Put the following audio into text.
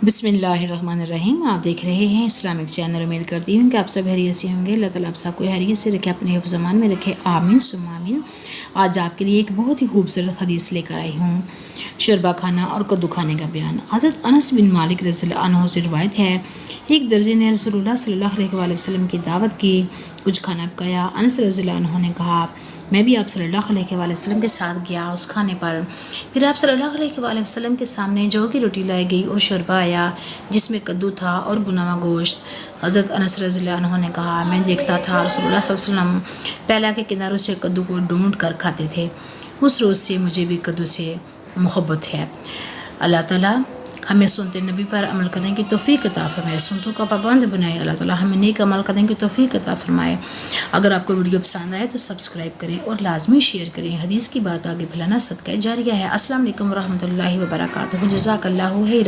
بسم اللہ الرحمن الرحیم۔ آپ دیکھ رہے ہیں اسلامک چینل۔ امید کرتی ہوں کہ آپ سب خیریت سے ہوں گے۔ اللہ تعالیٰ آپ سب کو خیریت سے رکھے، اپنے حفظ و امان میں رکھے، آمین ثم آمین۔ آج آپ کے لیے ایک بہت ہی خوبصورت حدیث لے کر آئی ہوں، شوربہ کھانا اور کدو کھانے کا بیان۔ حضرت انس بن مالک رضی اللہ عنہ سے روایت ہے، ایک درزی نے رسول اللہ صلی اللہ علیہ وسلم کی دعوت کی، کچھ کھانا پکایا۔ انس رضی اللہ عنہ نے کہا، میں بھی آپ صلی اللہ علیہ وسلم کے ساتھ گیا اس کھانے پر۔ پھر آپ صلی اللہ علیہ وسلم کے سامنے جو کی روٹی لائی گئی اور شوربہ آیا جس میں کدو تھا اور بنا ہوا گوشت۔ حضرت انس رضی اللہ عنہ نے کہا، میں دیکھتا تھا رسول اللہ صلی اللہ علیہ وسلم پیلا کے کناروں سے کدو کو ڈھونڈ کر کھاتے تھے۔ اس روز سے مجھے بھی کدو سے محبت ہے۔ اللہ تعالیٰ ہمیں سنت نبی پر عمل کرنے کی توفیق عطا فرمائے، سنتوں کا پابند بنائے۔ اللہ تعالیٰ ہمیں نیک عمل کرنے کی توفیق عطا فرمائے۔ اگر آپ کو ویڈیو پسند آئے تو سبسکرائب کریں اور لازمی شیئر کریں۔ حدیث کی بات آگے پھیلانا صدقہ جاریہ ہے۔ السلام علیکم ورحمۃ اللہ وبرکاتہ۔ جزاک اللہ خیرا۔